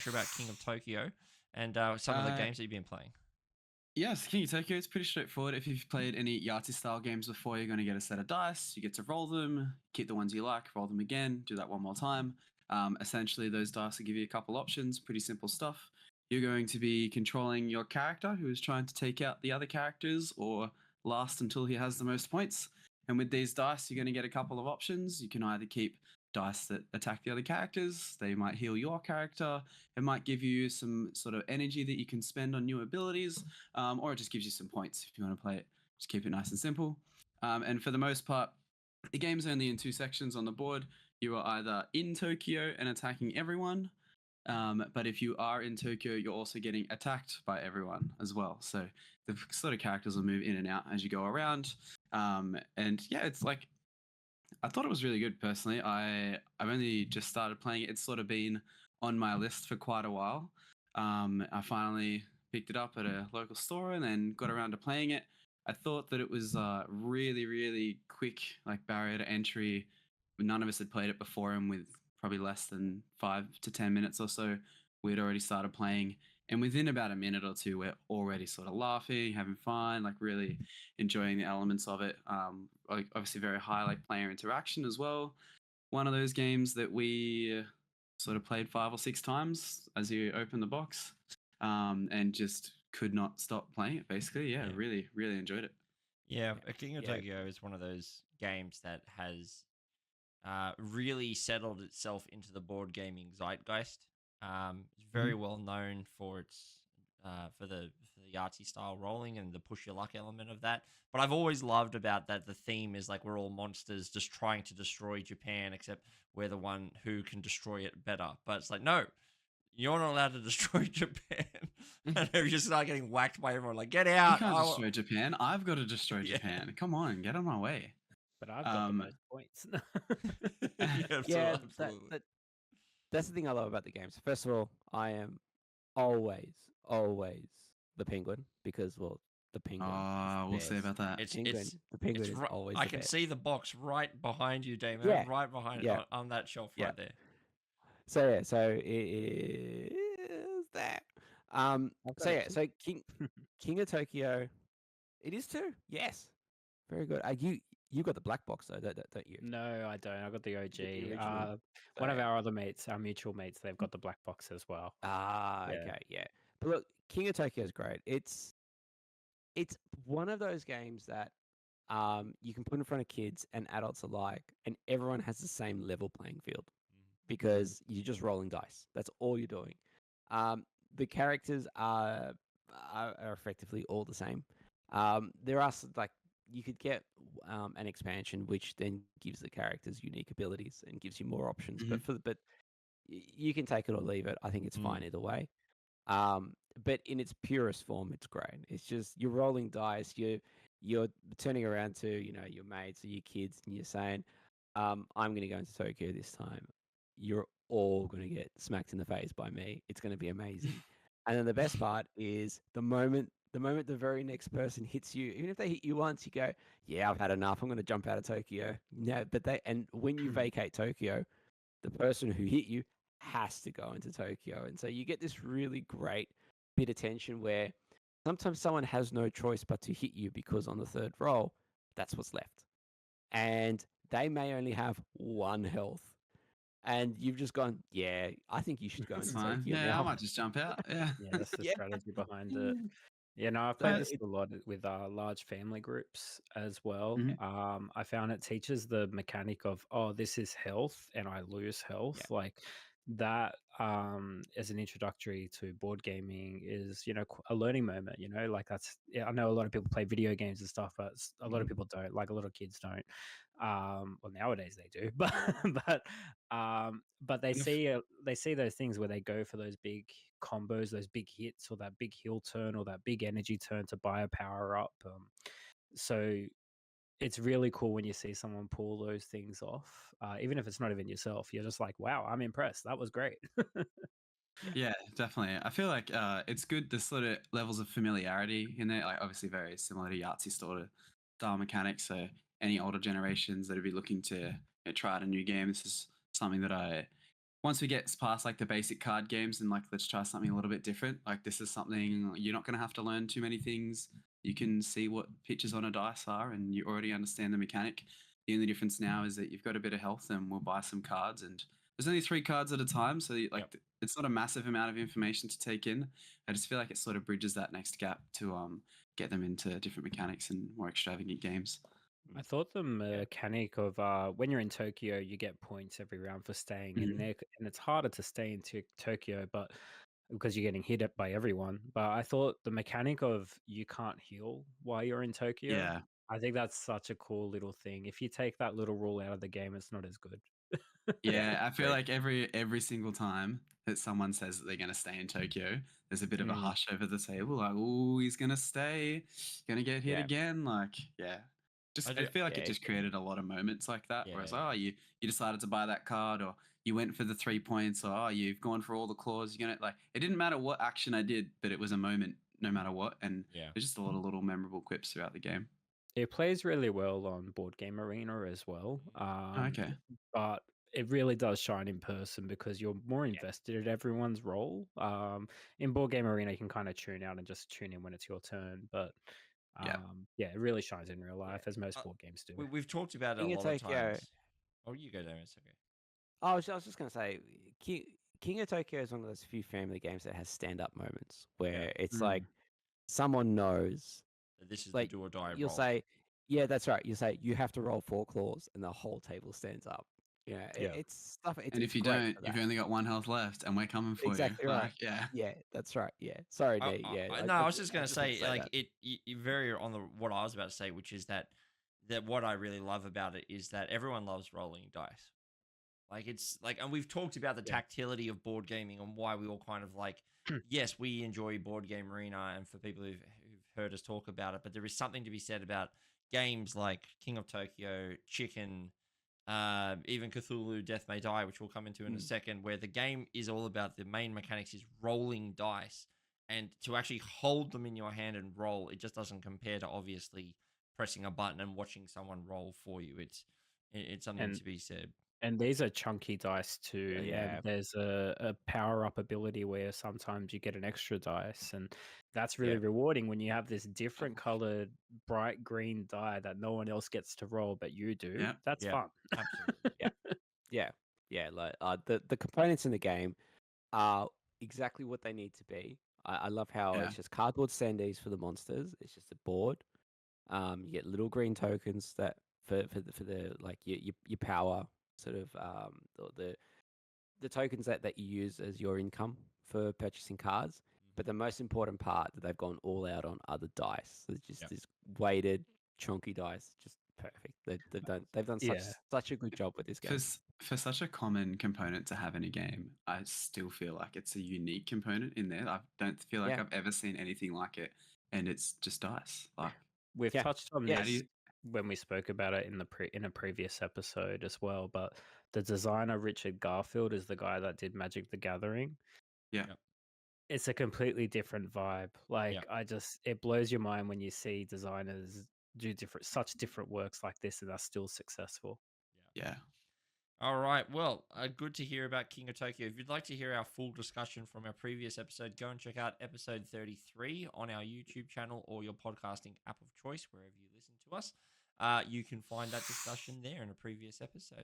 about King of Tokyo and some of the Uh, games that you've been playing. Yes, King of Tokyo, it's pretty straightforward. If you've played any Yahtzee style games before, you're going to get a set of dice. You get to roll them, keep the ones you like, roll them again, do that one more time. Essentially, those dice will give you a couple options, pretty simple stuff. You're going to be controlling your character who is trying to take out the other characters or last until he has the most points. And with these dice, you're going to get a couple of options. You can either keep dice that attack the other characters, they might heal your character, it might give you some sort of energy that you can spend on new abilities, or it just gives you some points if you want to play it. Just keep it nice and simple. And for the most part, the game's only in two sections on the board. You are either in Tokyo and attacking everyone, but if you are in Tokyo, you're also getting attacked by everyone as well. So the sort of characters will move in and out as you go around. And yeah, it's like I thought it was really good personally. I've only just started playing it. It's sort of been on my list for quite a while. I finally picked it up at a local store and then got around to playing it. I thought that it was really, really quick, like barrier to entry. None of us had played it before, and with probably less than 5 to 10 minutes or so, we'd already started playing. And within about a minute or two, we're already sort of laughing, having fun, like really enjoying the elements of it. Like obviously very high like player interaction as well. One of those games that we sort of played 5 or 6 times as you open the box, and just could not stop playing it. Basically, yeah, Yeah. really, really enjoyed it. Yeah, King of Tokyo is one of those games that has really settled itself into the board gaming zeitgeist. It's very well known for its for the Yahtzee style rolling and the push your luck element of that. But I've always loved about that the theme is like we're all monsters just trying to destroy Japan, except we're the one who can destroy it better. But it's like no, you're not allowed to destroy Japan. And you just start getting whacked by everyone. Like get You out! can't destroy Japan. I've got to destroy Yeah. Japan. Come on, get on my way. But I've got the most points. Yeah, Yeah, absolutely. that's the thing I love about the games. First of all, I am always the penguin because, well, the penguin. We'll see about that. The penguin is always. I can see the box right behind you, Damon. Yeah. Right behind on that shelf right there. So it is that. So King of Tokyo, it is too. Yes, very good. You got the black box though, don't you? No, I don't. I got the OG. original. One of our other mates, our mutual mates, they've got the black box as well. Okay, yeah. But look, King of Tokyo is great. It's one of those games that you can put in front of kids and adults alike, and everyone has the same level playing field because you're just rolling dice. That's all you're doing. The characters are effectively all the same. There are like you could get an expansion which then gives the characters unique abilities and gives you more options. But you can take it or leave it. I think it's fine either way. But in its purest form, it's great. It's just you're rolling dice. You're turning around to your mates or your kids, and you're saying, "I'm going to go into Tokyo this time. You're all going to get smacked in the face by me. It's going to be amazing." And then the best part is the moment the very next person hits you, even if they hit you once, you go, "Yeah, I've had enough. I'm going to jump out of Tokyo." No, but when you vacate Tokyo, the person who hit you has to go into Tokyo, and so you get this really great bit of tension where sometimes someone has no choice but to hit you because on the third roll, that's what's left, and they may only have 1 health. And you've just gone, yeah, I think you should go into Tokyo Yeah, now. I might just jump out. Yeah, that's the strategy behind it. Yeah, no, I've played this a lot with large family groups as well. I found it teaches the mechanic of, this is health and I lose health. Like that as an introductory to board gaming is, a learning moment, like that's, I know a lot of people play video games and stuff, but a lot of people don't, like a lot of kids don't. Well, nowadays they do, but they see those things where they go for those big combos, those big hits, or that big heal turn, or that big energy turn to buy a power up. So it's really cool when you see someone pull those things off, even if it's not even yourself. You're just like, wow, I'm impressed. That was great. Yeah, definitely. I feel like it's good the sort of levels of familiarity in there. Like obviously very similar to Yahtzee style mechanics. So any older generations that would be looking to try out a new game, this is something that I once we get past like the basic card games and like let's try something a little bit different. Like this is something you're not going to have to learn too many things. You can see what pictures on a dice are, and you already understand the mechanic. The only difference now is that you've got a bit of health, and we'll buy some cards. And there's only 3 cards at a time, so it's not a massive amount of information to take in. I just feel like it sort of bridges that next gap to get them into different mechanics and more extravagant games. I thought the mechanic of when you're in Tokyo, you get points every round for staying in there, and it's harder to stay in Tokyo, but because you're getting hit by everyone. But I thought the mechanic of you can't heal while you're in Tokyo, Yeah. I think that's such a cool little thing. If you take that little rule out of the game, it's not as good. Yeah, I feel like every single time that someone says that they're going to stay in Tokyo, there's a bit of a hush over the table, like, "Oh, he's going to stay, going to get hit again." Like, yeah, I feel like it just created a lot of moments like that, where it's like, oh, you decided to buy that card, or you went for the 3 points, or oh, you've gone for all the claws. You're gonna like, it didn't matter what action I did, but it was a moment no matter what, and there's just a lot of little memorable quips throughout the game. It plays really well on Board Game Arena as well. Okay. But it really does shine in person because you're more invested in everyone's role. In Board Game Arena, you can kind of tune out and just tune in when it's your turn. But it really shines in real life, as most board games do. We've talked about it King a of lot of Tokyo. times. Oh, you go there. It's okay. I was just going to say, King of Tokyo is one of those few family games that has stand-up moments where it's like someone knows this is like the do or die. You'll say, yeah, that's right. You say you have to roll 4 claws, and the whole table stands up. It's stuff. And if you don't, you've only got 1 health left, and we're coming for exactly you. right. Like, yeah, that's right. Yeah, sorry, Nate. No, I was just gonna say, like, you very on the what I was about to say, which is that what I really love about it is that everyone loves rolling dice. Like it's like, and we've talked about the tactility of board gaming and why we all kind of like, yes, we enjoy Board Game Arena, and for people who've heard us talk about it, but there is something to be said about games like King of Tokyo, Chicken, even Cthulhu Death May Die, which we'll come into in a second, where the game is all about the main mechanics is rolling dice, and to actually hold them in your hand and roll, it just doesn't compare to obviously pressing a button and watching someone roll for you. It's something to be said. And these are chunky dice too. And there's a power up ability where sometimes you get an extra dice, and that's really rewarding when you have this different colored bright green die that no one else gets to roll, but you do. That's fun. Absolutely. Like the components in the game are exactly what they need to be. I love how it's just cardboard standees for the monsters. It's just a board. You get little green tokens that for the like your power sort of the tokens that you use as your income for purchasing cards. But the most important part that they've gone all out on are the dice. So it's just this weighted chunky dice, just perfect. They've done such a good job with this game. For such a common component to have in a game, I still feel like it's a unique component in there. I don't feel like I've ever seen anything like it, and it's just dice. Like we've touched on this when we spoke about it in a previous episode as well, but the designer Richard Garfield is the guy that did Magic the Gathering. It's a completely different vibe. Like it blows your mind when you see designers do such different works like this and are still successful. All right. Well, good to hear about King of Tokyo. If you'd like to hear our full discussion from our previous episode, go and check out episode 33 on our YouTube channel or your podcasting app of choice, wherever you listen to us. You can find that discussion there in a previous episode.